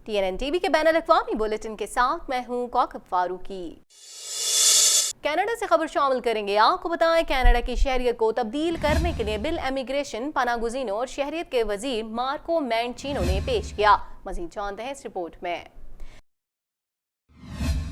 TNN-TV के बैनुल-अक़वामी bulletin के साथ मैं हूँ कौकब फारूकी। कनाडा से खबर शामिल करेंगे। आपको बताएं, कनाडा की शहरियत को तब्दील करने के लिए बिल इमिग्रेशन पनागुज़ीनों और शहरियत के वजीर मार्को मैंचिनो ने पेश किया। मज़ीद जानते हैं इस रिपोर्ट में।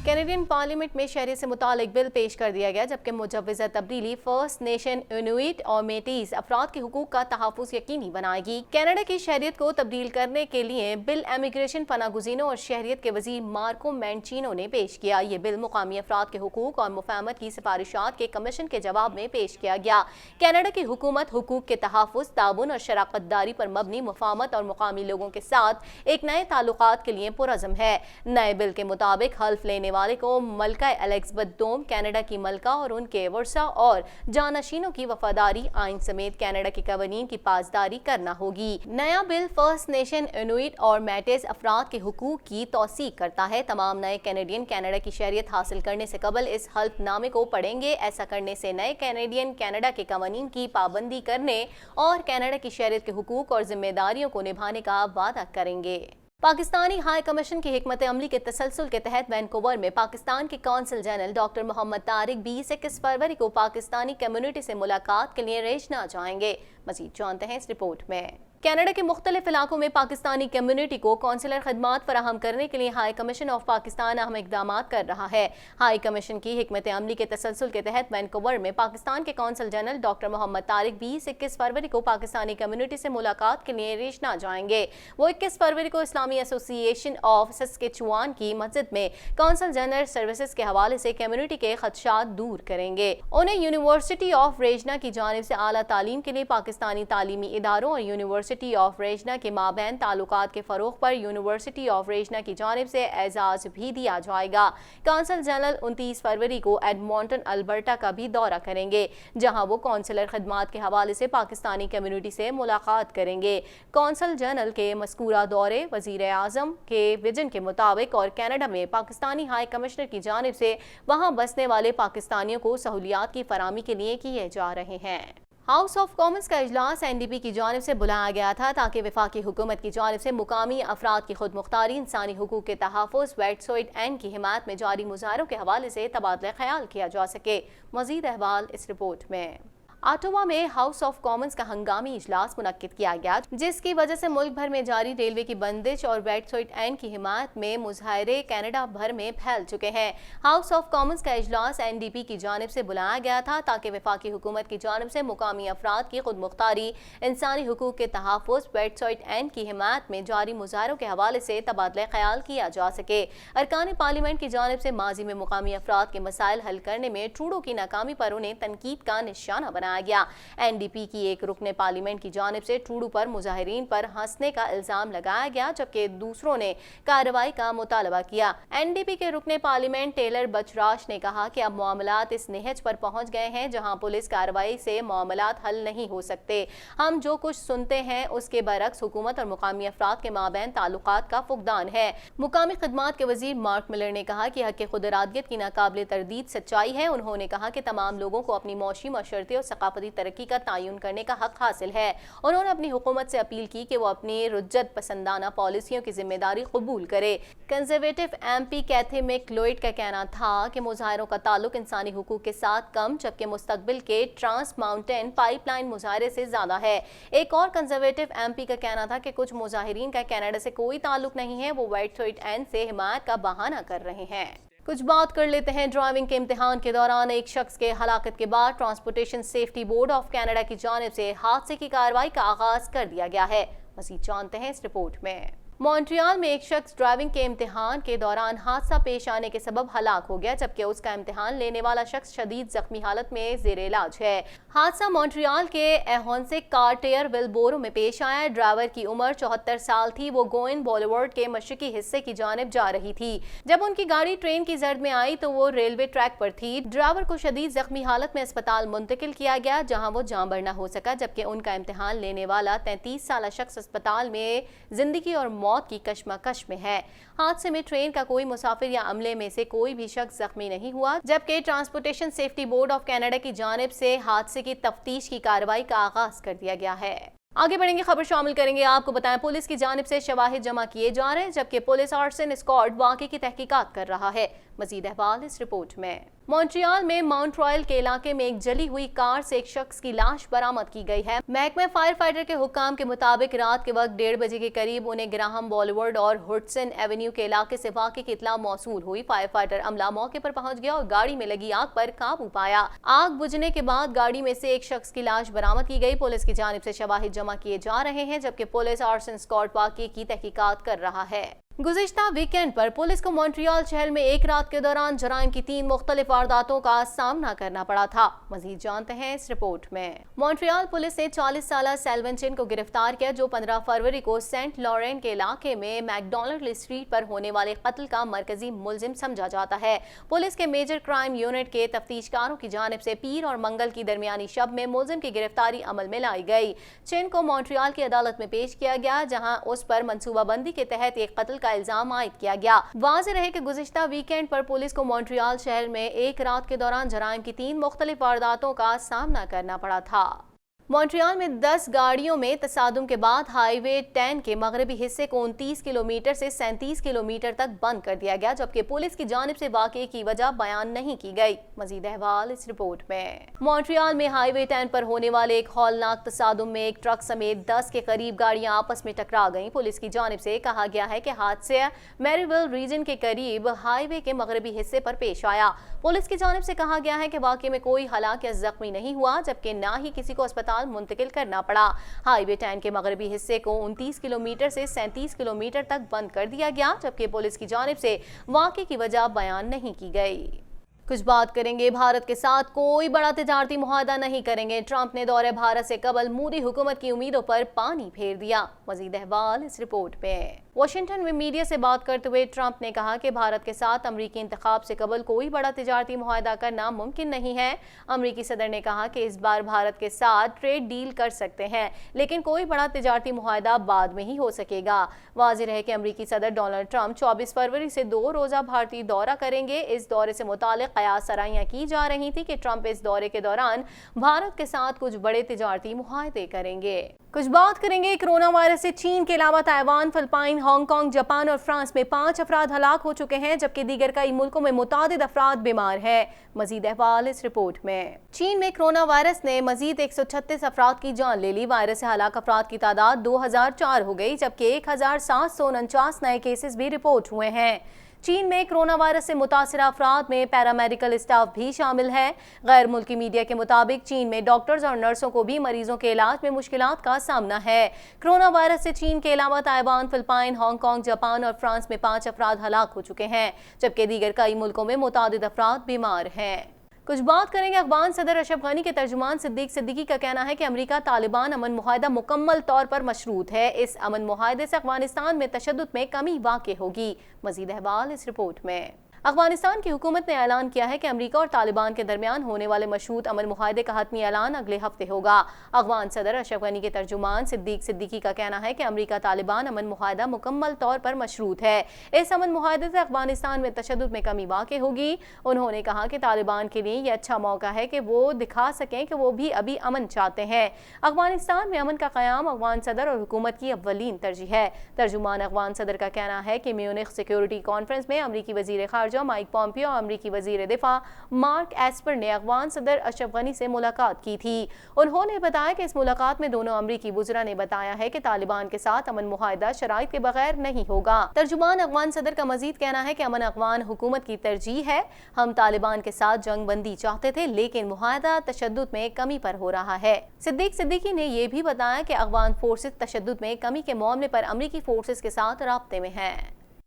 कैनेडियन पार्लियामेंट में शहरियत से मुतालिक बिल पेश कर दिया गया, जबकि मुजव्वज़ा तब्दीली फर्स्ट नेशन इनुइट और मेटीज अफराद के हुकूक का तहफ़्फ़ुज़ यकीनी बनाएगी। कनाडा की शहरियत को तब्दील करने के लिए बिल इमिग्रेशन पनागुज़ीनों और शहरियत के वज़ीर मार्को मैंचिनो ने पेश किया। ये बिल मुकामी अफराद के हुकूक और मुफ़ाहमत की सिफारिशात के कमीशन के जवाब में पेश किया गया। कनाडा की हुकूमत हुकूक के तहफ़्फ़ुज़, ताउन और शराकतदारी पर मबनी मुफ़ाहमत और मुकामी लोगों के साथ एक नए ताल्लुकात के लिए पुरज़म है। नए बिल के मुताबिक हल्फ लेने वाले को मलका एलिज़ाबेथ दोम, कनाडा की मलका और उनके वर्सा और जानशीनों की वफादारी, आइन समेत कनाडा के कवानीन की पासदारी करना होगी। नया बिल फर्स्ट नेशन इनुइट और मेटीज अफराद के हुकूक की तौसीक करता है। तमाम नए कैनेडियन कनाडा की शहरियत हासिल करने से कबल इस हल्फनामे को पढ़ेंगे। ऐसा करने से नए कैनेडियन कनाडा के कवानीन की पाबंदी करने और कनाडा की शहरियत के हुकूक और जिम्मेदारियों को निभाने का वादा करेंगे। पाकिस्तानी हाई कमीशन की हिकमत अमली के तसलसल के तहत वैनकूवर में पाकिस्तान के consul general doctor Mohammad Tariq 20-21 फरवरी को पाकिस्तानी कम्युनिटी से मुलाकात के लिए रेशना जाएंगे। मजीद जानते हैं इस रिपोर्ट में। कनाडा के मुख्तलिफ इलाकों में पाकिस्तानी कम्युनिटी को कौंसलर खदमात फराहम करने के लिए हाई कमीशन ऑफ पाकिस्तान अहम इकदाम कर रहा है। हाई कमीशन की हिकमत अमली के तसलसल के तहत वैनकूवर में पाकिस्तान के consul general doctor Mohammad Tariq 20-21 फरवरी को पाकिस्तानी कम्युनिटी से मुलाकात के लिए रेशना जाएंगे। वो 21 फरवरी को इस्लामी एसोसिएशन ऑफ सस्केचुआन की मस्जिद में कौंसल जनरल सर्विसेज के हवाले से कम्युनिटी के खदशात दूर करेंगे। उन्हें यूनिवर्सिटी ऑफ रेजना की जानिब से आला तालीम के लिए पाकिस्तानी तालीमी इदारों और यूनिवर्सिटी ऑफ रेजना के माबैन ताल्लुकात के फरोग पर यूनिवर्सिटी ऑफ रेजना की जानिब से एजाज भी दिया जाएगा। कौंसल जनरल 29 फरवरी को एडमॉन्टन अल्बर्टा का भी दौरा करेंगे, जहां वो कौंसलर खदमात के हवाले से पाकिस्तानी कम्युनिटी से मुलाकात करेंगे। कौंसल जनरल के मज़कूरा दौरे वज़ीर आज़म के विजन के मुताबिक और कनाडा में पाकिस्तानी हाई कमिश्नर की जानिब से वहां बसने वाले पाकिस्तानियों को सहूलियात की फराहमी के लिए किए जा रहे हैं। हाउस ऑफ कॉमन्स का इजलास NDP की जानिब से बुलाया गया था ताकि वफाकी हुकूमत की जानिब से मुकामी अफराद की खुद मुख्तारी, इंसानी हुकूक के तहफ़्फ़ुज़, वेटसोइट की हिमायत में जारी मुज़ाहरों के हवाले से तबादला ख्याल किया जा सके। मज़ीद अहवाल इस रिपोर्ट में। ऑटोवा में हाउस ऑफ कॉमन्स का हंगामी इजलास मुनक्किद किया गया, जिसकी वजह से मुल्क भर में जारी रेलवे की बंदिश और वेटसोइट की हिमायत में मुजाहरे कनाडा भर में फैल चुके हैं। हाउस ऑफ कॉमन्स का इजलास NDP की जानिब से बुलाया गया था ताकि वफाकी हुकूमत की जानिब से मुकामी अफराद की खुद मुख्तारी, इंसानी हुकूक के तहफ़्फ़ुज़, वेटसोइट की हिमायत में जारी मुज़ाहरों के हवाले से तबादला ख्याल किया जा सके। अरकान पार्लियामेंट की जानिब से माजी में मुकामी अफराद के मसाइल हल करने में ट्रूडो की नाकामी पर उन्हें तनकीद का निशाना बनाया गया। NDP की एक रुकने पार्लियामेंट की जानिब से ट्रूडो पर मुजाहिरीन पर हंसने का इल्जाम लगाया गया, जबकि दूसरों ने कार्रवाई का मुतालबा किया। NDP के रुकने पार्लियामेंट टेलर बचराश ने कहा कि अब मामलात इस निहज पर पहुंच गए हैं जहां पुलिस कार्रवाई से मामलात हल नहीं हो सकते। हम जो कुछ सुनते हैं उसके बरक्स हुकूमत और मुकामी अफराद के माबैन ताल्लुकात का फुकदान है। मुकामी खदमात के वजीर मार्क मिलर ने कहा कि हक खुदरादियत की नाकाबिल तरदीद सच्चाई है। उन्होंने कहा कि तमाम लोगों को अपनी मौशी, माशरती और सकाफती तरक्की का तयन करने का हक हासिल है। उन्होंने अपनी हुकूमत से अपील की कि वो अपनी रुज्जत पसंदाना पॉलिसियों की जिम्मेदारी कबूल करे। कंजर्वेटिव MP कैथे मैकलोइड का कहना था कि मुजाहरों का ताल्लुक इंसानी हुकूक के साथ कम, जबकि मुस्तकबिल के ट्रांस माउंटेन पाइपलाइन मुजाहरे से ज्यादा है। एक और कंजर्वेटिव MP का कहना था कि कुछ मुजाहिरीन का कनाडा से कोई ताल्लुक नहीं है, वो वेटसोइट से हिमायत का बहाना कर रहे हैं। कुछ बात कर लेते हैं ड्राइविंग के इम्तिहान के दौरान एक शख्स के हलाकत के बाद transportation safety board of Canada की जानिब से हादसे की कार्रवाई का आगाज कर दिया गया है। मज़ीद जानते हैं इस रिपोर्ट में। मॉन्ट्रियल में एक शख्स ड्राइविंग के इम्तिहान के दौरान हादसा पेश आने के सबब हलाक हो गया, जबकि उसका इम्तिहान लेने वाला शख्स शदीद जख्मी हालत में जेर इलाज है। हादसा मॉन्ट्रियल के एहोंसे कार्टियर विलबोरो में पेश आया। ड्राइवर की उम्र 74 साल थी। वो गोइन बॉलीवुड के मशरकी हिस्से की जानिब जा रही थी। जब उनकी गाड़ी ट्रेन की जर्द में आई तो वो रेलवे ट्रैक पर थी। ड्राइवर को शदीद जख्मी हालत में अस्पताल मुंतकिल किया गया, जहाँ वो जाँ बरना हो सका, जबकि उनका इम्तिहान लेने वाला 33 साल शख्स अस्पताल में जिंदगी और मौत की कशमकश में है। हादसे में ट्रेन का कोई मुसाफिर या अमले में से कोई भी शख्स जख्मी नहीं हुआ, जबकि transportation safety board of Canada की जानिब से हादसे की तफ्तीश की कार्रवाई का आगाज कर दिया गया है। आगे बढ़ेंगे, खबर शामिल करेंगे। आपको बताएं, पुलिस की जानिब से शवाहिद जमा किए जा रहे हैं, जबकि पुलिस आर्सन स्क्वाड वाक़े की तहकीकात कर रहा है। मजीद अहवाल इस रिपोर्ट में। मॉन्ट्रियल में माउंट रॉयल के इलाके में एक जली हुई कार से एक शख्स की लाश बरामद की गई है। महकमा फायर फाइटर के हुक्काम के मुताबिक रात के वक्त 1:30 बजे के करीब उन्हें ग्राहम बॉलीवुड और हुडसन एवेन्यू के इलाके से वाक़े की इत्तला मौसूल हुई। फायर फाइटर अमला मौके पर पहुंच गया और गाड़ी में लगी आग पर काबू पाया। आग बुझने के बाद गाड़ी में से एक शख्स की लाश बरामद की गई। पुलिस की जानिब से शवाहिद जमा किए जा रहे हैं, जबकि पुलिस आर्सन स्क्वाड वाक़े की तहकीकात कर रहा है। गुज़िश्ता वीकेंड पर पुलिस को मॉन्ट्रियल शहर में एक रात के दौरान जराइम की 3 मुख्तलिफ वारदातों का सामना करना पड़ा था। मजीद जानते हैं इस रिपोर्ट में। मॉन्ट्रियल पुलिस ने 40 साल सेल्वन चिन को गिरफ्तार किया, जो 15 फरवरी को सेंट लॉरेंट के इलाके में मैकडोनल्ड स्ट्रीट पर होने वाले कत्ल का मरकजी मुलजिम समझा जाता है। पुलिस के मेजर क्राइम यूनिट के तफ्तीशकारों की जानिब से पीर और मंगल की दरमियानी शब में मुलजिम की गिरफ्तारी अमल में लाई गई। चिन को मॉन्ट्रियल की अदालत में पेश किया गया, जहाँ उस पर मनसूबाबंदी के तहत एक कत्ल का इल्जाम आयद किया गया। वाज़ेह रहे कि गुज़िश्ता वीकेंड पर पुलिस को मॉन्ट्रियल शहर में एक रात के दौरान जराइम की 3 मुख्तलिफ वारदातों का सामना करना पड़ा था। मॉन्ट्रियल में 10 गाड़ियों में तसादुम के बाद हाईवे 10 के मगरबी हिस्से को 29 किलोमीटर से 37 किलोमीटर तक बंद कर दिया गया, जबकि पुलिस की जानिब से वाक़े की वजह बयान नहीं की गई। मजीद अहवाल इस रिपोर्ट में। मॉन्ट्रियल में हाईवे 10 पर होने वाले एक हौलनाक तसादुम में एक ट्रक समेत 10 के करीब गाड़ियां आपस में टकरा गईं। पुलिस की जानिब से कहा गया है कि हादसा मैरीविल रीजन के करीब हाईवे के मगरबी हिस्से पर पेश आया। पुलिस की जानिब से कहा गया है कि वाक़े में कोई हलाक या जख्मी नहीं हुआ, जबकि न ही किसी को अस्पताल मुंतकिल करना पड़ा। हाईवे 10 के मगरबी हिस्से को 29 किलोमीटर से 37 किलोमीटर तक बंद कर दिया गया, जबकि पुलिस की जानिब से वाक़े की वजह बयान नहीं की गई। कुछ बात करेंगे, भारत के साथ कोई बड़ा तिजारती मुआहदा नहीं करेंगे। ट्रंप ने दौरे भारत से कबल मोदी हुकूमत की उम्मीदों पर पानी फेर दिया। मजीद अहवाल इस रिपोर्ट में। वाशिंगटन में मीडिया से बात करते हुए ट्रंप ने कहा कि भारत के साथ अमरीकी इंतखाब से कबल कोई बड़ा तिजारती मुआहदा करना मुमकिन नहीं है। अमरीकी सदर ने कहा कि इस बार भारत के साथ ट्रेड डील कर सकते हैं, लेकिन कोई बड़ा तिजारती मुआहदा बाद में ही हो सकेगा। वाज़ेह रहे कि अमरीकी सदर डोनाल्ड ट्रंप 24 फरवरी से 2 रोज़ा भारतीय दौरा करेंगे। इस दौरे से मुतालिक कयास सराहियां की जा रही थी कि ट्रंप इस दौरे के दौरान भारत के साथ कुछ बड़े तिजारती मुआहदे करेंगे। कुछ बात करेंगे कोरोना वायरस से चीन के अलावा ताइवान, फिलिपाइन, हांगकांग, जापान और फ्रांस में 5 अफराद हलाक हो चुके हैं, जबकि दीगर कई मुल्कों में मुतादिद अफराद बीमार हैं। मजीद अहवाल इस रिपोर्ट में। चीन में कोरोना वायरस ने मजीद 136 अफराद की जान ले ली। वायरस से हलाक अफराद की तादाद 2004 हो गई, जबकि 1749 नए केसेस भी रिपोर्ट हुए हैं। चीन में कोरोना वायरस से मुतासिरा अफराद में पैरामेडिकल स्टाफ भी शामिल है। गैर मुल्की मीडिया के मुताबिक चीन में डॉक्टर्स और नर्सों को भी मरीजों के इलाज में मुश्किलात का सामना है। कोरोना वायरस से चीन के अलावा ताइवान, फिलिपाइन, हांगकांग, जापान और फ्रांस में 5 अफराद हलाक हो चुके हैं, जबकि दीगर कई मुल्कों में मुतादिद अफराद बीमार हैं। कुछ बात करेंगे अफगान सदर अशरफ गनी के तर्जुमान सिद्दीक सिद्दीकी का कहना है कि अमेरिका तालिबान अमन मुआहदा मुकम्मल तौर पर मशरूत है। इस अमन मुआहदे से अफगानिस्तान में तशद्दुद में कमी वाक़ई होगी। मजीद अहवाल इस रिपोर्ट में। अफगानिस्तान की हुकूमत ने ऐलान किया है कि अमेरिका और तालिबान के दरमियान होने वाले मशरूत अमन मुआहदे का हतमी ऐलान अगले हफ्ते होगा। अफगान सदर अशरफ गनी के तर्जुमान सिद्दीक सिद्दीकी का कहना है कि अमेरिका तालिबान अमन मुआहदा मुकम्मल तौर पर मशरूत है। इस अमन मुआहदे से अफगानिस्तान में तशद्दुद में कमी वाक़ई होगी। उन्होंने कहा कि तालिबान के लिए यह अच्छा मौका है कि वो दिखा सकें कि वो भी अभी अमन चाहते हैं। अफगानिस्तान में अमन का क़याम अफगान सदर और हुकूमत की अव्वलीन तरजीह है। तर्जुमान अफगान सदर का कहना है कि म्यूनिख सिक्योरिटी कॉन्फ्रेंस में अमरीकी वज़ीर ख़ारजा माइक पॉम्पियो और अमरीकी वज़ीर दिफा मार्क एस्पर ने अफगान सदर अशरफ गनी से मुलाकात की थी। उन्होंने बताया कि इस मुलाकात में दोनों अमरीकी वज़रा ने बताया है कि तालिबान के साथ अमन मुआहदा शराइत के बगैर नहीं होगा। तर्जुमान अफगान सदर का मजीद कहना है कि अमन अफगान हुकूमत की तरजीह है। हम तालिबान के साथ जंग बंदी चाहते थे, लेकिन मुआहदा तशद्दुद में कमी पर हो रहा है। सिद्दीक सिद्दीकी ने यह भी बताया कि अफगान फोर्सेस तशद्दुद में कमी के मामले पर अमरीकी फोर्सेस के साथ राब्ते में हैं।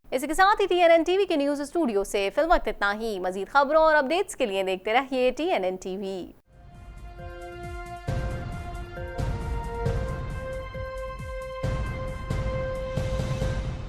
इसके साथ ही TNN TV के न्यूज़ स्टूडियो से फिल वक्त इतना ही। मजीद खबरों और अपडेट्स के लिए देखते रहिए TNN TV।